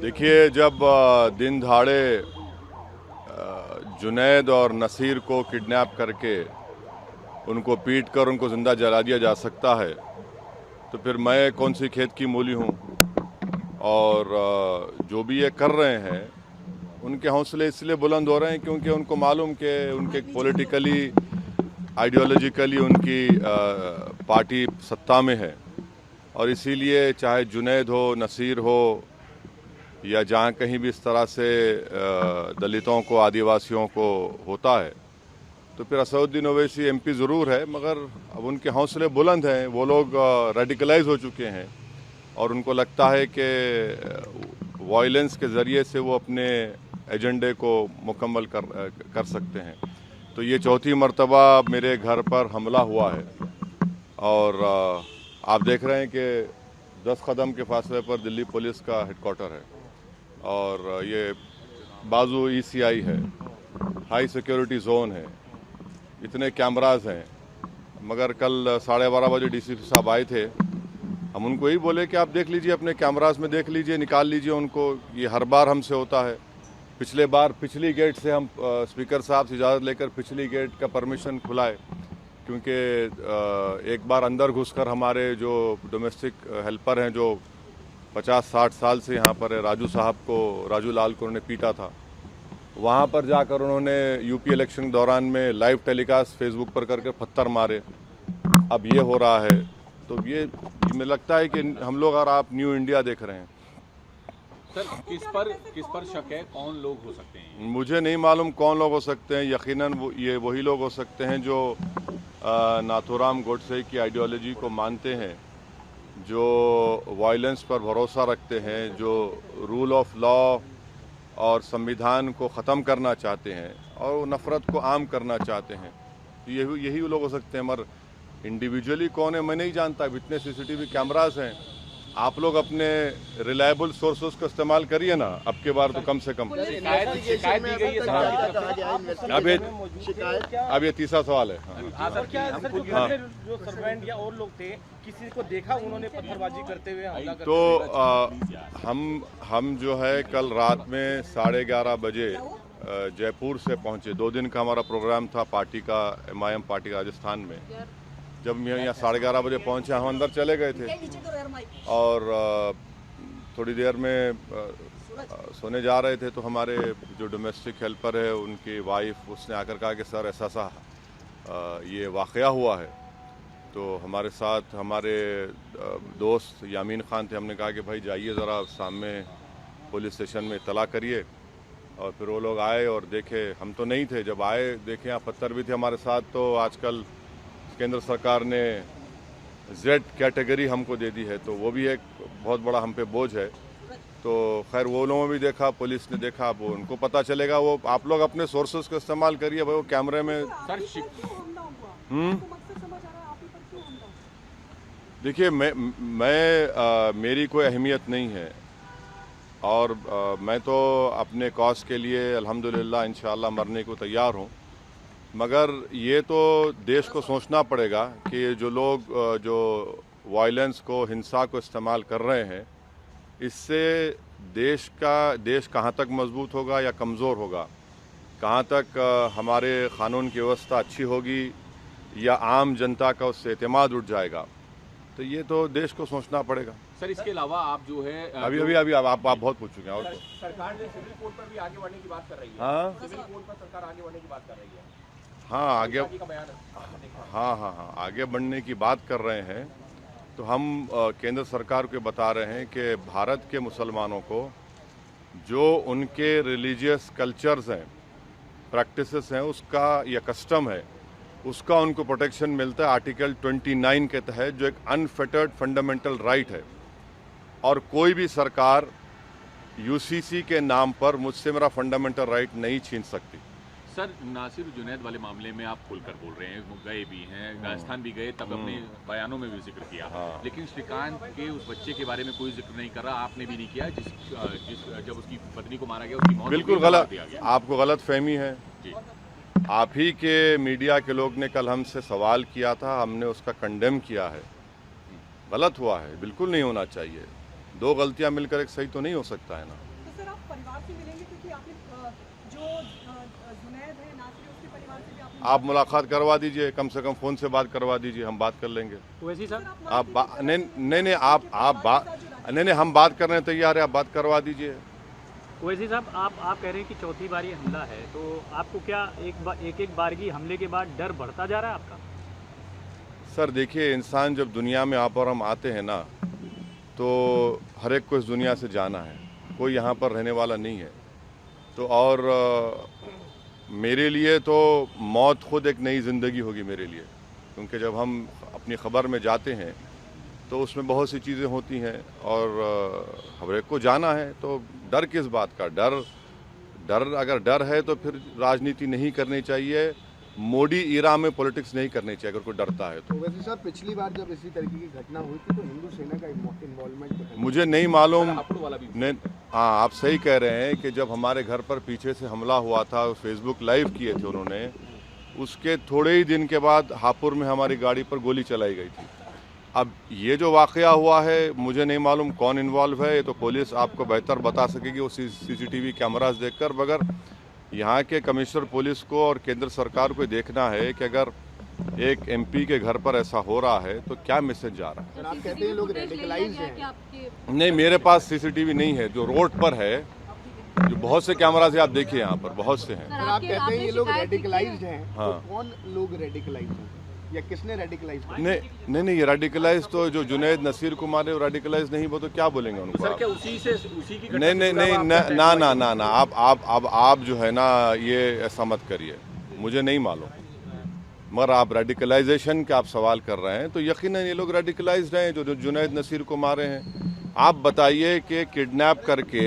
देखिए, जब दिन दहाड़े जुनैद और नसीर को किडनैप करके उनको पीट कर उनको ज़िंदा जला दिया जा सकता है, तो फिर मैं कौन सी खेत की मूली हूँ। और जो भी ये कर रहे हैं उनके हौसले इसलिए बुलंद हो रहे हैं क्योंकि उनको मालूम कि उनके पॉलिटिकली आइडियोलॉजिकली उनकी पार्टी सत्ता में है, और इसीलिए चाहे जुनैद हो, नसीर हो, या जहाँ कहीं भी इस तरह से दलितों को, आदिवासियों को होता है, तो फिर असदुद्दीन ओवैसी एमपी ज़रूर है, मगर अब उनके हौसले बुलंद हैं। वो लोग रेडिकलाइज हो चुके हैं और उनको लगता है कि वायलेंस के ज़रिए से वो अपने एजेंडे को मुकम्मल कर सकते हैं। तो ये चौथी मर्तबा मेरे घर पर हमला हुआ है, और आप देख रहे हैं कि 10 कदम के फासले पर दिल्ली पुलिस का हेडक्वार्टर है, और ये बाजू ECI है, हाई सिक्योरिटी जोन है, इतने कैमरास हैं। मगर कल 12:30 बजे DCP साहब आए थे, हम उनको यही बोले कि आप देख लीजिए, अपने कैमरास में देख लीजिए, निकाल लीजिए उनको। ये हर बार हमसे होता है। पिछले बार पिछली गेट से हम स्पीकर साहब से इजाज़त लेकर पिछली गेट का परमिशन खुलाए, क्योंकि एक बार अंदर घुसकर हमारे जो डोमेस्टिक हेल्पर हैं, जो 50-60 साल से यहाँ पर है, राजू साहब को, राजू लाल को उन्होंने पीटा था, वहाँ पर जाकर उन्होंने यूपी इलेक्शन के दौरान में लाइव टेलीकास्ट फेसबुक पर करके पत्थर मारे। अब ये हो रहा है, तो ये मुझे लगता है कि हम लोग और आप न्यू इंडिया देख रहे हैं। सर, किस पर शक है? कौन लोग हो सकते हैं? मुझे नहीं मालूम कौन लोग हो सकते हैं। यकीनन ये वही लोग हो सकते हैं जो नाथूराम गोडसे की आइडियोलॉजी को मानते हैं, जो वायलेंस पर भरोसा रखते हैं, जो रूल ऑफ लॉ और संविधान को ख़त्म करना चाहते हैं और नफ़रत को आम करना चाहते हैं। यही लोग हो सकते हैं, मगर इंडिविजुअली कौन है मैं नहीं जानता। इतने CCTV कैमरास हैं, आप लोग अपने रिलायबल सोर्सेस का इस्तेमाल करिए ना, अब के बार तो कम से कम। अब ये तीसरा सवाल है। जो सर्वेंट या और लोग थे, किसी को देखा उन्होंने पत्थरबाजी करते हुए हमला करते तो हम जो है कल रात में 11:30 बजे जयपुर से पहुंचे। 2 दिन का हमारा प्रोग्राम था पार्टी का, MIM पार्टी राजस्थान में। जब मैं यहाँ 11:30 बजे पहुंचे, हम अंदर चले गए थे, और थोड़ी देर में सोने जा रहे थे, तो हमारे जो डोमेस्टिक हेल्पर है, उनकी वाइफ, उसने आकर कहा कि सर ऐसा ये वाक़या हुआ है। तो हमारे साथ हमारे दोस्त यामीन ख़ान थे। हमने कहा कि भाई जाइए ज़रा सामने पुलिस स्टेशन में इत्तला करिए। और फिर वो लोग आए और देखे, हम तो नहीं थे, जब आए देखे यहाँ पत्थर भी थे हमारे साथ। तो आजकल केंद्र सरकार ने Z कैटेगरी हमको दे दी है, तो वो भी एक बहुत बड़ा हम पे बोझ है। तो खैर वो लोगों ने भी देखा, पुलिस ने देखा, वो उनको पता चलेगा। वो आप लोग अपने सोर्सेज का इस्तेमाल करिए भाई, वो कैमरे में। देखिए, मेरी कोई अहमियत नहीं है, और मैं तो अपने कॉज के लिए अल्हम्दुलिल्लाह इंशाअल्लाह मरने को तैयार हूँ। मगर ये तो देश को सोचना पड़ेगा कि जो लोग जो वायलेंस को, हिंसा को इस्तेमाल कर रहे हैं, इससे देश कहाँ तक मजबूत होगा या कमज़ोर होगा, कहाँ तक हमारे क़ानून की व्यवस्था अच्छी होगी या आम जनता का उससे एतमाद उठ जाएगा। तो ये तो देश को सोचना पड़ेगा। सर, इसके अलावा आप जो है अभी आप बहुत पूछ चुके हैं। और सरकार ने सिविल कोड पर भी आगे बढ़ने की बात कर रही है। हाँ, सिविल कोड पर सरकार आगे बढ़ने की बात कर रही है। हाँ, आगे, हाँ, आगे बढ़ने की बात कर रहे हैं। तो हम केंद्र सरकार को बता रहे हैं कि भारत के मुसलमानों को जो उनके रिलीजियस कल्चर्स हैं, प्रैक्टिसेस हैं, उसका या कस्टम है, उसका उनको प्रोटेक्शन मिलता है आर्टिकल 29 के तहत, जो एक अनफेटर्ड फंडामेंटल राइट है। और कोई भी सरकार UCC के नाम पर मुझसे मेरा फंडामेंटल राइट नहीं छीन सकती। सर, नासिर जुनैद वाले मामले में आप खुलकर बोल रहे हैं, वो गए भी हैं, राजस्थान भी गए, तब अपने बयानों में भी जिक्र किया। लेकिन श्रीकांत के उस बच्चे के बारे में कोई जिक्र नहीं कर रहा, आपने भी नहीं किया, जब उसकी पत्नी को मारा गया, उसकी मौत बिल्कुल गलत, आपको गलत फहमी है। आप ही के मीडिया के लोग ने कल हमसे सवाल किया था, हमने उसका कंडेम किया है। गलत हुआ है, बिल्कुल नहीं होना चाहिए। 2 गलतियां मिलकर एक सही तो नहीं हो सकता है ना। परिवार से मिलेंगे, क्योंकि आपने जो जुनैद है नासिर उसके परिवार से भी आपने आप मुलाकात करवा दीजिए, कम से कम फ़ोन से बात करवा दीजिए, हम बात कर लेंगे। वैसे सर आप नहीं हम बात करने तैयार है, आप बात करवा दीजिए। वैसे साहब आप कह रहे हैं कि चौथी बार ये हमला है, तो आपको क्या एक बारगी हमले के बाद डर बढ़ता जा रहा है आपका? सर देखिए, इंसान जब दुनिया में आप और हम आते हैं ना, तो हर एक को इस दुनिया से जाना है, कोई यहाँ पर रहने वाला नहीं है। तो और मेरे लिए तो मौत खुद एक नई ज़िंदगी होगी मेरे लिए, क्योंकि जब हम अपनी ख़बर में जाते हैं तो उसमें बहुत सी चीज़ें होती हैं और हर एक को जाना है। तो डर किस बात का? डर अगर डर है तो फिर राजनीति नहीं करनी चाहिए, मोदी ईरा में पॉलिटिक्स नहीं करनी चाहिए अगर कोई डरता है तो। वैसे साहब पिछली बार जब इसी तरीके की घटना हुई थी तो हिंदू सेना का इन्वॉल्वमेंट मुझे नहीं मालूम। हाँ, आप सही कह रहे हैं कि जब हमारे घर पर पीछे से हमला हुआ था, फेसबुक लाइव किए थे उन्होंने, उसके थोड़े ही दिन के बाद हापुड़ में हमारी गाड़ी पर गोली चलाई गई थी। अब ये जो वाक़या हुआ है मुझे नहीं मालूम कौन इन्वॉल्व है, ये तो पुलिस आपको बेहतर बता सकेगी वो CCTV कैमरास देखकर। मगर यहाँ के कमिश्नर पुलिस को और केंद्र सरकार को देखना है कि अगर एक MP के घर पर ऐसा हो रहा है तो क्या मैसेज जा रहा है। आप कहते हैं लोग रेडिकलाइज्ड हैं। नहीं, मेरे पास CCTV नहीं है, जो रोड पर है, जो बहुत से कैमरास है, आप देखिए यहाँ पर बहुत से हैं। आप कहते हैं ये लोग रेडिकलाइज्ड हैं, हाँ। तो कौन लोग रेडिकलाइज्ड हैं या किसने रेडिकलाइज किया? नहीं, ये रेडिकलाइज तो जो जुनैद नसीर कुमार है वो रेडिकलाइज नहीं, वो तो क्या बोलेंगे उनको? सर क्या उसी की नहीं, ना आप जो है ना ये ऐसा मत करिए, मुझे नहीं मालूम। मगर आप रेडिकलाइजेशन का आप सवाल कर रहे हैं तो यकीनन ये लोग रेडिकलाइज्ड हैं जो जुनैद नसीर को मारे हैं। आप बताइए कि किडनैप करके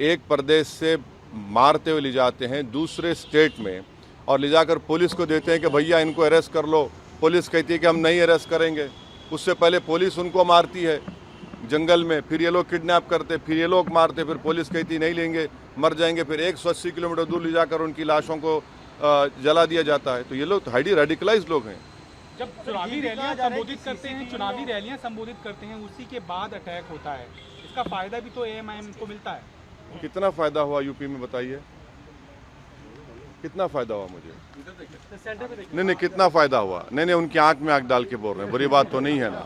एक प्रदेश से मारते हुए ले जाते हैं दूसरे स्टेट में और ले जाकर पुलिस को देते हैं कि भैया इनको अरेस्ट कर लो। पुलिस कहती है कि हम नहीं अरेस्ट करेंगे। उससे पहले पुलिस उनको मारती है जंगल में, फिर ये लोग किडनैप करते, फिर ये लोग मारते, फिर पुलिस कहती नहीं लेंगे, मर जाएंगे, फिर 180 किलोमीटर दूर ले जाकर उनकी लाशों को जला दिया जाता है। तो ये लोग हाईली रेडिकलाइज लोग हैं। जब चुनावी रैलियां संबोधित करते हैं उसी के बाद अटैक होता है, इसका फायदा भी तो AMIM को मिलता है। कितना फायदा हुआ यूपी में बताइए, कितना फायदा हुआ मुझे? नहीं, कितना फायदा हुआ? नहीं, उनकी आंख में आंख डाल के बोल रहे हैं, बुरी बात तो नहीं है ना।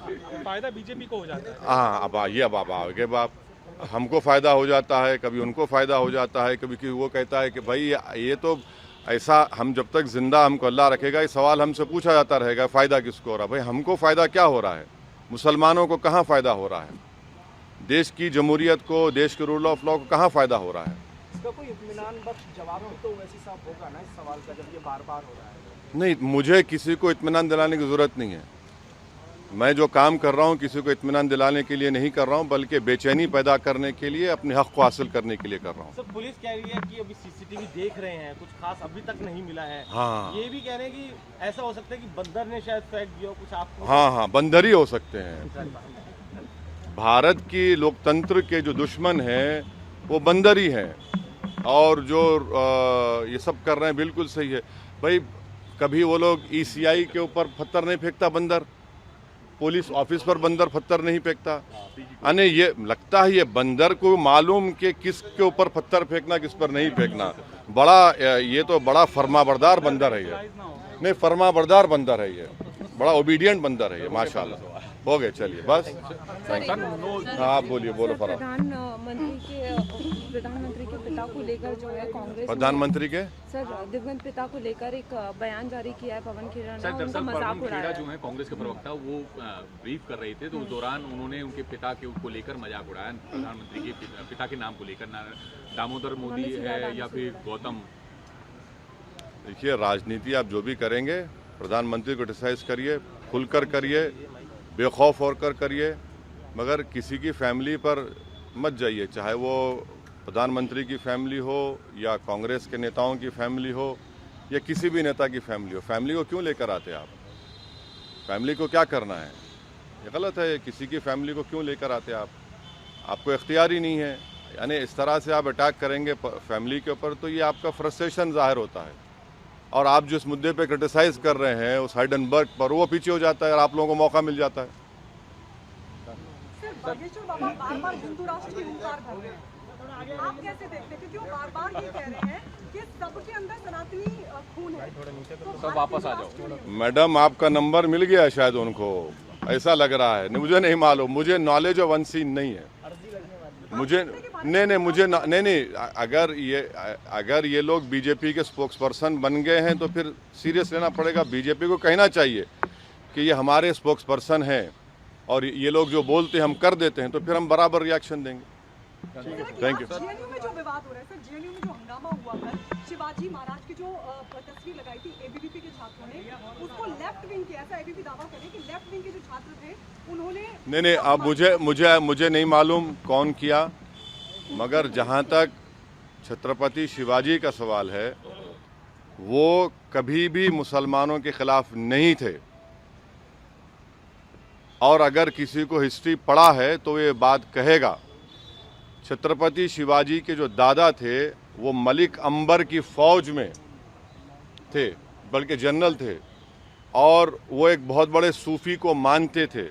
फायदा बीजेपी को हो जाता है। हाँ, अब आइए, अब आप आगे बाप, हमको फायदा हो जाता है, कभी उनको फायदा हो जाता है, कभी वो कहता है कि भाई ये तो ऐसा, हम जब तक जिंदा हमको अल्लाह रखेगा ये सवाल हमसे पूछा जाता रहेगा फ़ायदा किसको हो रहा है। भाई हमको फ़ायदा क्या हो रहा है? मुसलमानों को कहाँ फ़ायदा हो रहा है? देश की जमहूरियत को, देश के रूल ऑफ लॉ को कहाँ फ़ायदा हो रहा है? इसका कोई इत्मीनान बख्श जवाब भी तो वैसे साफ होगा ना इस सवाल का, जब ये बार बार हो रहा है। नहीं, मुझे किसी को इत्मीनान दिलाने की ज़रूरत नहीं है। मैं जो काम कर रहा हूँ किसी को इत्मीनान दिलाने के लिए नहीं कर रहा हूँ, बल्कि बेचैनी पैदा करने के लिए, अपने हक़ को हासिल करने के लिए कर रहा हूँ। सर पुलिस कह रही है कि अभी CCTV देख रहे हैं, कुछ खास अभी तक नहीं मिला है। हाँ, ये भी कह रहे हैं कि ऐसा हो सकता है कि बंदर ने शायद फेंक दिया कुछ आपको। हाँ, बंदर ही हो सकते हैं। भारत की लोकतंत्र के जो दुश्मन हैं वो बंदर ही हैं, और जो ये सब कर रहे हैं बिल्कुल सही है। भाई कभी वो लोग ECI के ऊपर पत्थर नहीं फेंकता बंदर, पुलिस ऑफिस पर बंदर पत्थर नहीं फेंकता। अने ये लगता है ये बंदर को मालूम कि किसके ऊपर पत्थर फेंकना किस पर नहीं फेंकना। ये तो बड़ा फर्माबरदार बंदर है ये। नहीं, फर्माबरदार बंदर है ये, बड़ा ओबीडियंट बंदर है ये, माशाल्लाह। हो गए, चलिए बस। हाँ, आप बोलिए, बोलो। प्रधानमंत्री के पिता को लेकर जो है कांग्रेस, प्रधानमंत्री के सर दिवंगत पिता को लेकर एक बयान जारी किया है पवन खेड़ा ने। सर दरअसल पवन खेड़ा जो है कांग्रेस के प्रवक्ता, वो ब्रीफ कर रहे थे, तो उस दौरान उन्होंने उनके पिता के को लेकर मजाक उड़ाया। प्रधानमंत्री के पिता के नाम को लेकर, दामोदर मोदी है या फिर गौतम। देखिए, राजनीति आप जो भी करेंगे, प्रधानमंत्री को क्रिटिसाइज करिए, खुलकर करिए, बेखौफ होकर करिए, मगर किसी की फैमिली पर मत जाइए, चाहे वो प्रधानमंत्री की फैमिली हो या कांग्रेस के नेताओं की फैमिली हो या किसी भी नेता की फैमिली हो। फैमिली को क्यों लेकर आते आप? फैमिली को क्या करना है? ये गलत है। किसी की फैमिली को क्यों लेकर आते आप? आपको इख्तियार ही नहीं है। यानी इस तरह से आप अटैक करेंगे फैमिली के ऊपर तो ये आपका फ्रस्ट्रेशन जाहिर होता है, और आप जिस मुद्दे पे क्रिटिसाइज कर रहे हैं उस हाइडेनबर्ग पर, वो पीछे हो जाता है और आप लोगों को मौका मिल जाता है। बागेश्वर बाबा बार-बार हिंदू राष्ट्र की हुंकार कर रहे हैं। आप कैसे देखते हैं, क्योंकि वो बार बार ये कह रहे हैं कि सबके अंदर सनातनी खून है, तो सब वापस आ जाओ। मैडम आपका नंबर मिल गया शायद उनको, ऐसा लग रहा है। मुझे नहीं मालूम, मुझे नॉलेज ऑफ अनसीन नहीं है। मुझे नहीं, अगर ये लोग बीजेपी के स्पोक्स पर्सन बन गए हैं तो फिर सीरियस लेना पड़ेगा। बीजेपी को कहना चाहिए कि ये हमारे स्पोक्स पर्सन हैं और ये लोग जो बोलते हैं हम कर देते हैं, तो फिर हम बराबर रिएक्शन देंगे। Thank you. जेएनयू में जो विवाद हो रहा है सर, जेएनयू में जो हंगामा हुआ कल, शिवाजी महाराज की जो तस्वीर लगाई थी एबीवीपी के छात्रों ने, उसको लेफ्ट विंग के, ऐसा एबीवीपी दावा करे कि लेफ्ट विंग के जो छात्र थे उन्होंने नहीं, अब मुझे नहीं मालूम कौन किया, मगर जहाँ तक छत्रपति शिवाजी का सवाल है, वो कभी भी मुसलमानों के खिलाफ नहीं थे। और अगर किसी को हिस्ट्री पढ़ा है तो ये बात कहेगा। छत्रपति शिवाजी के जो दादा थे वो मलिक अंबर की फौज में थे, बल्कि जनरल थे, और वो एक बहुत बड़े सूफी को मानते थे।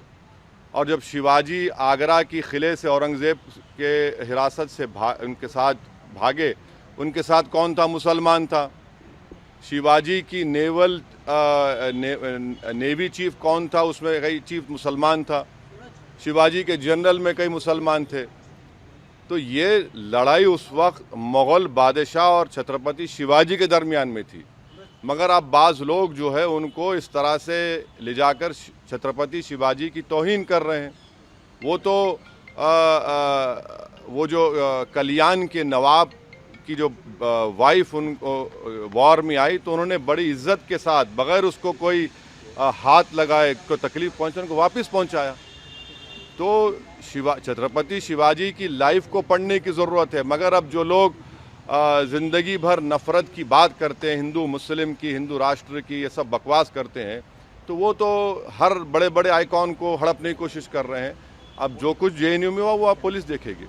और जब शिवाजी आगरा की किले से औरंगज़ेब के हिरासत से उनके साथ भागे, उनके साथ कौन था? मुसलमान था। शिवाजी की नेवी चीफ कौन था? उसमें कई चीफ मुसलमान था। शिवाजी के जनरल में कई मुसलमान थे। तो ये लड़ाई उस वक्त मुग़ल बादशाह और छत्रपति शिवाजी के दरमियान में थी। मगर अब बाज़ लोग जो है उनको इस तरह से ले जाकर छत्रपति शिवाजी की तौहीन कर रहे हैं। वो तो वो जो कल्याण के नवाब की जो वाइफ उनको वॉर में आई, तो उन्होंने बड़ी इज्जत के साथ, बग़ैर उसको कोई हाथ लगाए, को तकलीफ़ पहुँचे, उनको वापस पहुँचाया। तो छत्रपति शिवाजी की लाइफ को पढ़ने की ज़रूरत है। मगर अब जो लोग ज़िंदगी भर नफ़रत की बात करते हैं, हिंदू मुस्लिम की, हिंदू राष्ट्र की, ये सब बकवास करते हैं, तो वो तो हर बड़े बड़े आइकॉन को हड़पने की कोशिश कर रहे हैं। अब जो कुछ जेएनयू में हुआ वो अब पुलिस देखेगी।